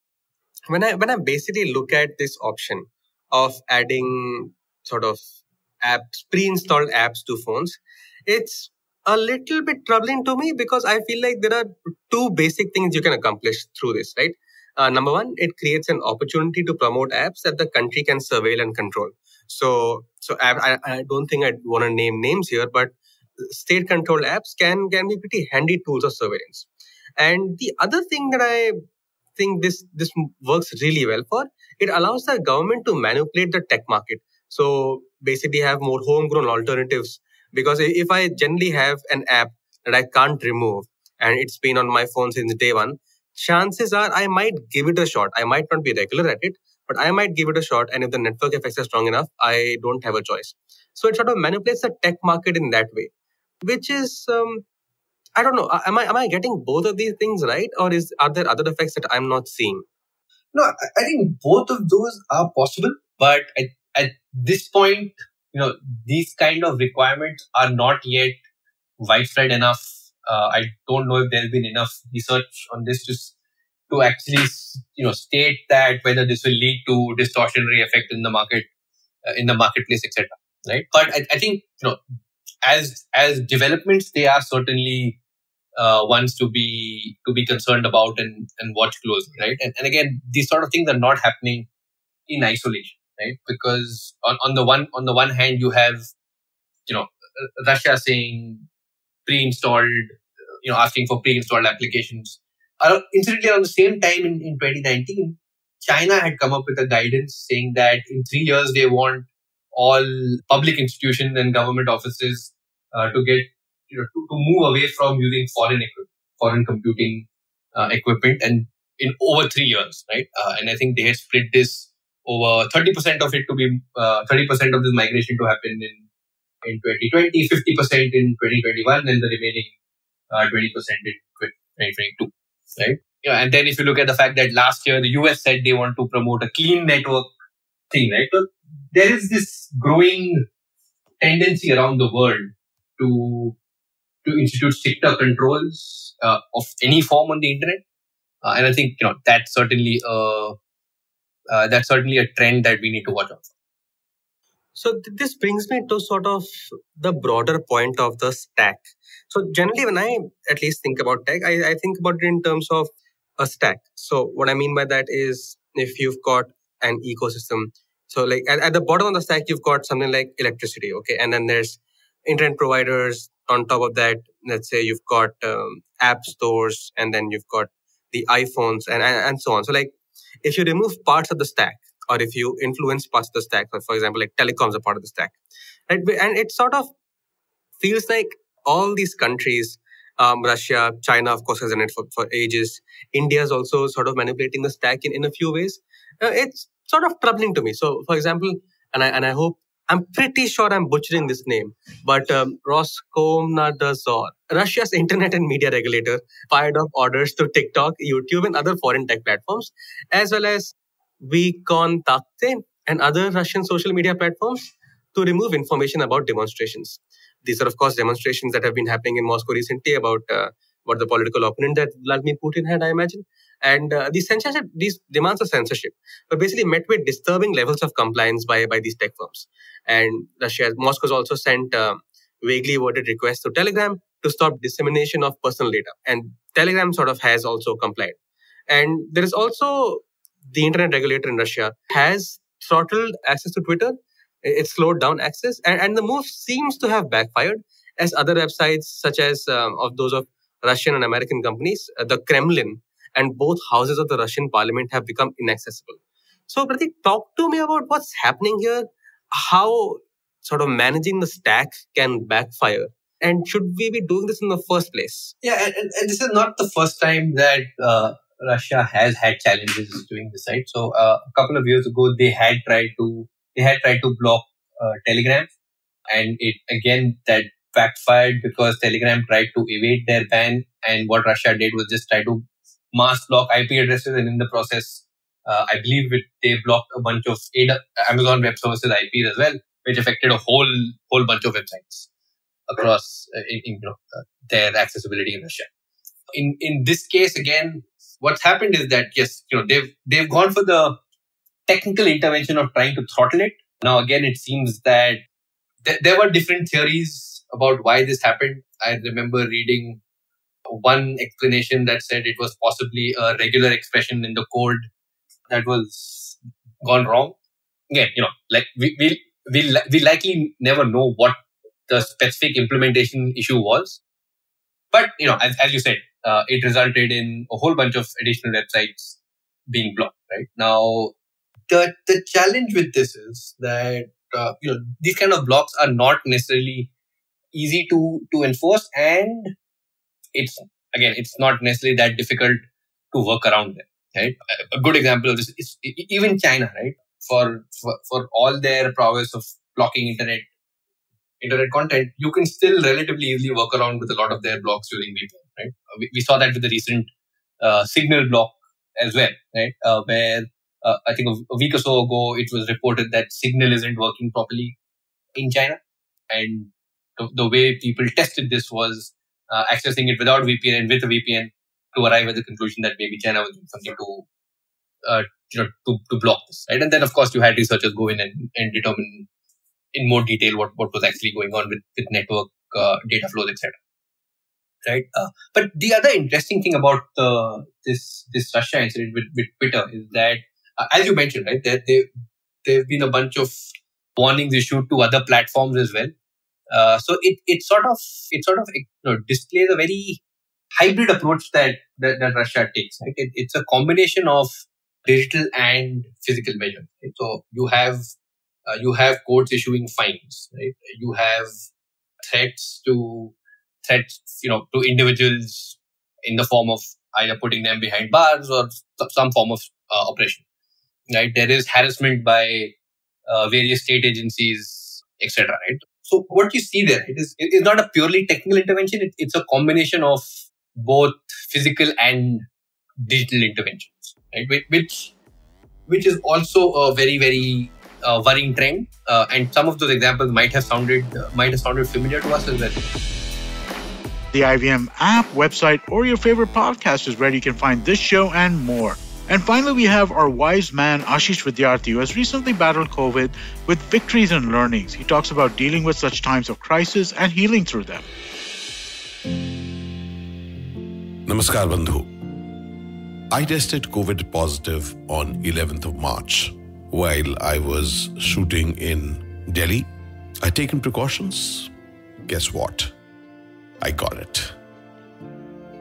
when I basically look at this option of adding sort of apps, pre-installed apps to phones, it's a little bit troubling to me because I feel like there are two basic things you can accomplish through this, right? Number one, it creates an opportunity to promote apps that the country can surveil and control. So I don't think I'd want to name names here, but state-controlled apps can be pretty handy tools of surveillance. And the other thing that I think this works really well for, it allows the government to manipulate the tech market. So basically have more homegrown alternatives. Because if I generally have an app that I can't remove and it's been on my phone since day one, chances are I might give it a shot. I might not be regular at it, but I might give it a shot. And if the network effects are strong enough, I don't have a choice. So it sort of manipulates the tech market in that way, which is, I don't know. Am I getting both of these things right? Or are there other effects that I'm not seeing? No, I think both of those are possible. But at this point, these kind of requirements are not yet widespread enough. I don't know if there's been enough research on this to actually, state that whether this will lead to distortionary effect in the market, in the marketplace, etc. Right? But I think, as developments, they are certainly ones to be concerned about and watch closely, right? And again, these sort of things are not happening in isolation, right? Because on the one hand, you have Russia saying pre-installed, asking for pre-installed applications Incidentally, around the same time in 2019, China had come up with a guidance saying that in 3 years they want all public institutions and government offices to get to move away from using foreign computing equipment, and in over 3 years, right? And I think they had split this over 30% of it to be 30% of this migration to happen in 2020, 50% in 2021, and the remaining 20% in 2022, right? And then if you look at the fact that last year the US said they want to promote a clean network thing, right? So there is this growing tendency around the world to institute stricter controls of any form on the internet, and I think that's certainly a trend that we need to watch out for. So this brings me to sort of the broader point of the stack. So generally, when I at least think about tech, I think about it in terms of a stack. So what I mean by that is if you've got an ecosystem, so like at the bottom of the stack, you've got something like electricity, okay? And then there's internet providers. On top of that, let's say you've got app stores, and then you've got the iPhones and so on. So like if you remove parts of the stack, or if you influence parts of the stack, for example, like telecoms are part of the stack, right? And it sort of feels like all these countries, Russia, China, of course, has done it for ages. India is also sort of manipulating the stack in a few ways. It's sort of troubling to me. So, for example, and I hope, I'm pretty sure I'm butchering this name, but Roskomnadzor, Russia's internet and media regulator, fired off orders to TikTok, YouTube, and other foreign tech platforms, as well as VKontakte and other Russian social media platforms to remove information about demonstrations. These are, of course, demonstrations that have been happening in Moscow recently about what the political opponent that Vladimir Putin had, I imagine. And these demands of censorship were basically met with disturbing levels of compliance by these tech firms. And Moscow's also sent vaguely worded requests to Telegram to stop dissemination of personal data. And Telegram sort of has also complied. And there is also the internet regulator in Russia has throttled access to Twitter. It slowed down access. And the move seems to have backfired, as other websites such as of those of Russian and American companies, the Kremlin and both houses of the Russian parliament have become inaccessible. So Prateek, talk to me about what's happening here, how sort of managing the stack can backfire, and should we be doing this in the first place? Yeah, and this is not the first time that Russia has had challenges doing this, right? So a couple of years ago, they had tried to block Telegram, and that backfired because Telegram tried to evade their ban, and what Russia did was just try to mass block IP addresses, and in the process, I believe they blocked a bunch of Amazon Web Services IPs as well, which affected a whole bunch of websites across their accessibility in Russia. In this case, again, what's happened is that yes, they've gone for the technical intervention of trying to throttle it. Now, again, it seems that there were different theories about why this happened. I remember reading one explanation that said it was possibly a regular expression in the code that was gone wrong. Again, like we likely never know what the specific implementation issue was. But, as you said, it resulted in a whole bunch of additional websites being blocked, right? Now, the challenge with this is that, these kind of blocks are not necessarily easy to enforce, and it's not necessarily that difficult to work around them, right? A good example of this is even China, right? For all their prowess of blocking internet content, you can still relatively easily work around with a lot of their blocks using VPN, right? We saw that with the recent Signal block as well, right? Where I think a week or so ago, it was reported that Signal isn't working properly in China. And the way people tested this was accessing it without VPN and with a VPN to arrive at the conclusion that maybe China was doing something to block this, right? And then, of course, you had researchers go in and determine in more detail what was actually going on with network data flows, etc. Right? But the other interesting thing about this Russia incident with Twitter is that, as you mentioned, right, there have been a bunch of warnings issued to other platforms as well. So it sort of displays a very hybrid approach that Russia takes. Right? It's a combination of digital and physical measures. Right? So you have courts issuing fines. Right? You have threats to individuals in the form of either putting them behind bars or some form of oppression. Right? There is harassment by various state agencies, etc. Right? So what you see there, it is not a purely technical intervention. It's a combination of both physical and digital interventions, right? Which is also a very, very worrying trend. And some of those examples might have sounded familiar to us as well. The IVM app, website, or your favorite podcast is where you can find this show and more. And finally, we have our wise man, Ashish Vidyarthi, who has recently battled COVID with victories and learnings. He talks about dealing with such times of crisis and healing through them. Namaskar, Bandhu. I tested COVID positive on 11th of March while I was shooting in Delhi. I'd taken precautions. Guess what? I got it.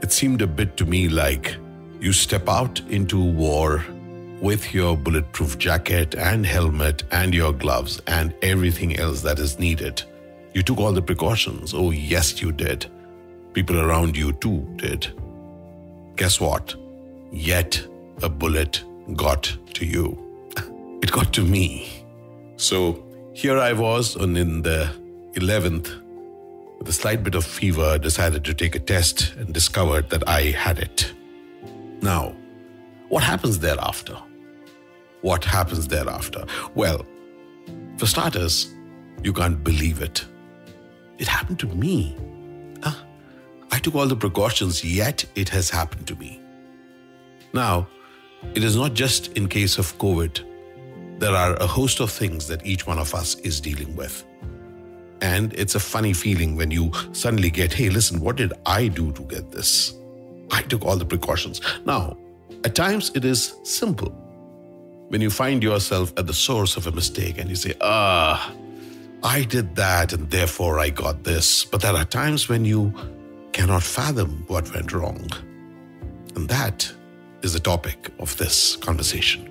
It seemed a bit to me like you step out into war with your bulletproof jacket and helmet and your gloves and everything else that is needed. You took all the precautions. Oh, yes, you did. People around you too did. Guess what? Yet a bullet got to you. It got to me. So here I was in the 11th with a slight bit of fever, decided to take a test and discovered that I had it. Now, what happens thereafter? What happens thereafter? Well, for starters, you can't believe it. It happened to me. I took all the precautions, yet it has happened to me. Now, it is not just in case of COVID. There are a host of things that each one of us is dealing with. And it's a funny feeling when you suddenly get, hey, listen, what did I do to get this? I took all the precautions. Now, at times it is simple. When you find yourself at the source of a mistake and you say, I did that and therefore I got this. But there are times when you cannot fathom what went wrong. And that is the topic of this conversation.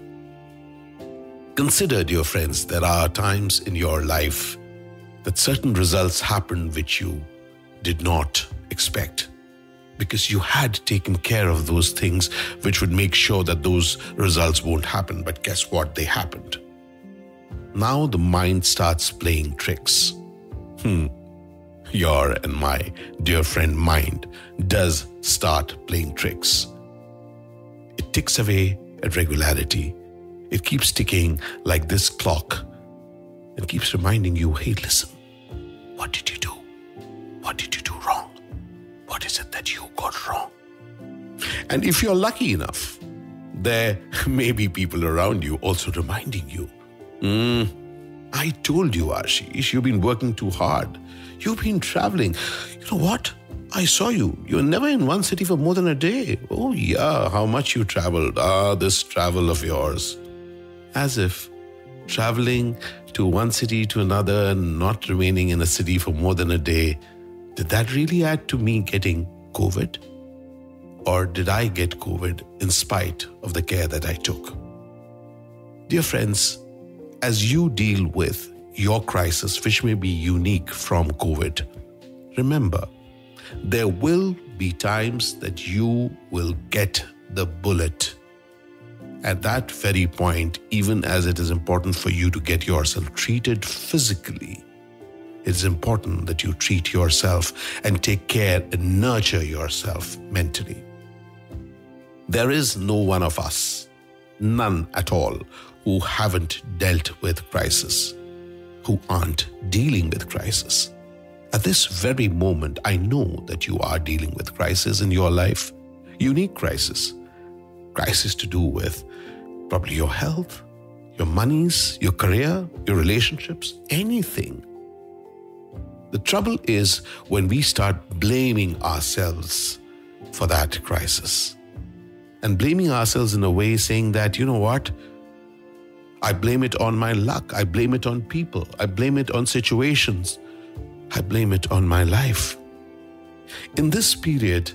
Consider, dear friends, there are times in your life that certain results happen which you did not expect, because you had taken care of those things which would make sure that those results won't happen. But guess what? They happened. Now the mind starts playing tricks. Your and my dear friend mind does start playing tricks. It ticks away at regularity. It keeps ticking like this clock and keeps reminding you, hey, listen, what did you do? What did you do wrong? What is it that you got wrong? And if you're lucky enough, there may be people around you also reminding you, I told you, Ashish, you've been working too hard. You've been traveling. You know what? I saw you. You're never in one city for more than a day. Oh yeah, how much you traveled. This travel of yours. As if traveling to one city to another and not remaining in a city for more than a day, did that really add to me getting COVID? Or did I get COVID in spite of the care that I took? Dear friends, as you deal with your crisis, which may be unique from COVID, remember, there will be times that you will get the bullet. At that very point, even as it is important for you to get yourself treated physically, it's important that you treat yourself and take care and nurture yourself mentally. There is no one of us, none at all, who haven't dealt with crisis, who aren't dealing with crisis. At this very moment, I know that you are dealing with crisis in your life, unique crisis. Crisis to do with probably your health, your monies, your career, your relationships, anything. The trouble is when we start blaming ourselves for that crisis. And blaming ourselves in a way saying that, you know what? I blame it on my luck. I blame it on people. I blame it on situations. I blame it on my life. In this period,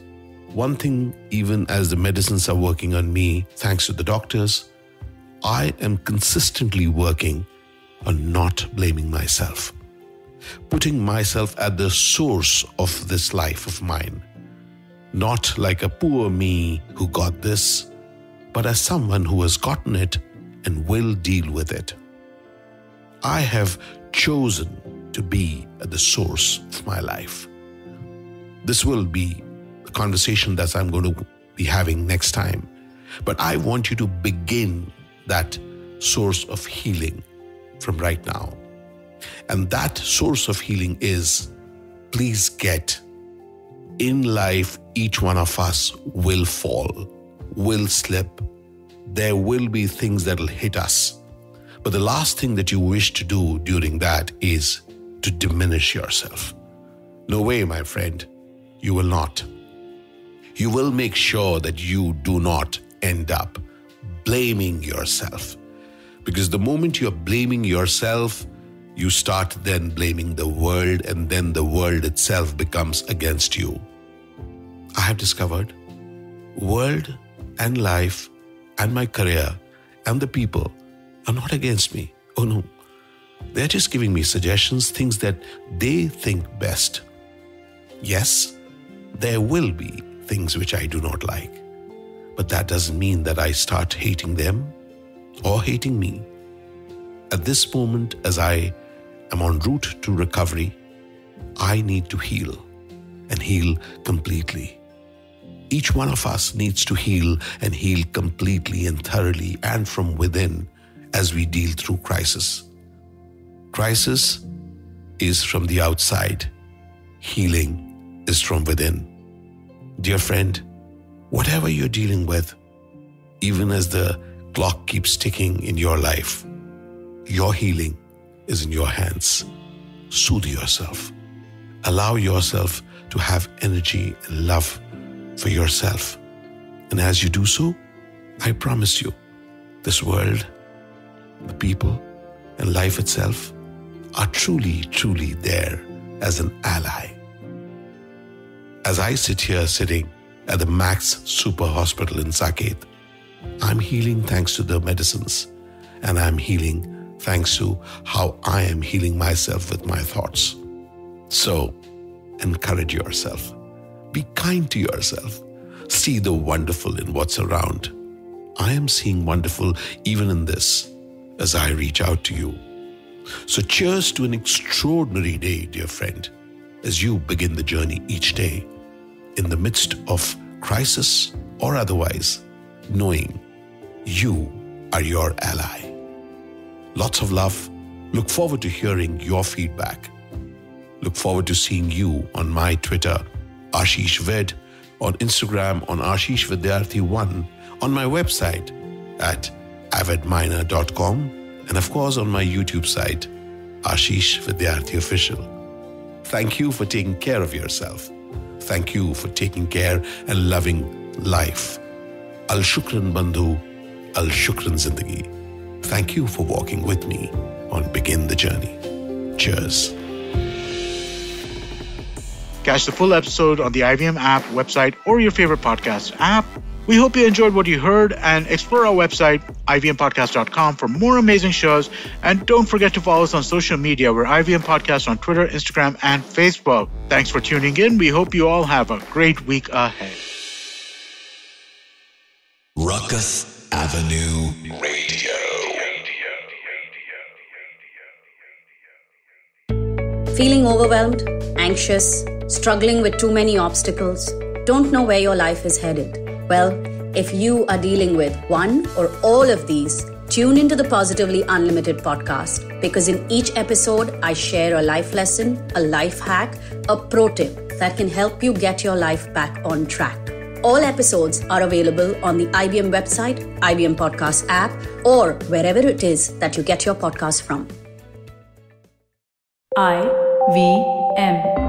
one thing, even as the medicines are working on me, thanks to the doctors, I am consistently working on not blaming myself, putting myself at the source of this life of mine, not like a poor me who got this, but as someone who has gotten it and will deal with it. I have chosen to be at the source of my life. This will be the conversation that I'm going to be having next time. But I want you to begin that source of healing from right now. And that source of healing is, please get, in life, each one of us will fall, will slip. There will be things that will hit us. But the last thing that you wish to do during that is to diminish yourself. No way, my friend. You will not. You will make sure that you do not end up blaming yourself. Because the moment you're blaming yourself, you start then blaming the world, and then the world itself becomes against you. I have discovered world and life and my career and the people are not against me. Oh no. They're just giving me suggestions, things that they think best. Yes, there will be things which I do not like, but that doesn't mean that I start hating them or hating me. At this moment, as I am en route to recovery, I need to heal and heal completely. Each one of us needs to heal and heal completely and thoroughly and from within as we deal through crisis. Crisis is from the outside. Healing is from within. Dear friend, whatever you're dealing with, even as the clock keeps ticking in your life, your healing is in your hands. Soothe yourself. Allow yourself to have energy and love for yourself. And as you do so, I promise you, this world, the people, and life itself are truly, truly there as an ally. As I sit here sitting at the Max Super Hospital in Saket, I'm healing thanks to the medicines, and I'm healing thanks to how I am healing myself with my thoughts. So, encourage yourself. Be kind to yourself. See the wonderful in what's around. I am seeing wonderful even in this as I reach out to you. So cheers to an extraordinary day, dear friend, as you begin the journey each day in the midst of crisis or otherwise, knowing you are your ally. Lots of love. Look forward to hearing your feedback. Look forward to seeing you on my Twitter, Ashish Ved, on Instagram on Ashish Vidyarthi 1, on my website at avidminer.com, and of course on my YouTube site, Ashish Vidyarthi Official. Thank you for taking care of yourself. Thank you for taking care and loving life. Al Shukran Bandhu, Al Shukran Zindagi. Thank you for walking with me on Begin the Journey. Cheers. Catch the full episode on the IVM app, website, or your favorite podcast app. We hope you enjoyed what you heard, and explore our website, ivmpodcast.com, for more amazing shows. And don't forget to follow us on social media. We're IVM Podcast on Twitter, Instagram, and Facebook. Thanks for tuning in. We hope you all have a great week ahead. Ruckus Avenue Radio. Feeling overwhelmed, anxious, struggling with too many obstacles, don't know where your life is headed? Well, if you are dealing with one or all of these, tune into the Positively Unlimited podcast, because in each episode, I share a life lesson, a life hack, a pro tip that can help you get your life back on track. All episodes are available on the IVM website, IVM Podcast app, or wherever it is that you get your podcast from. IVM.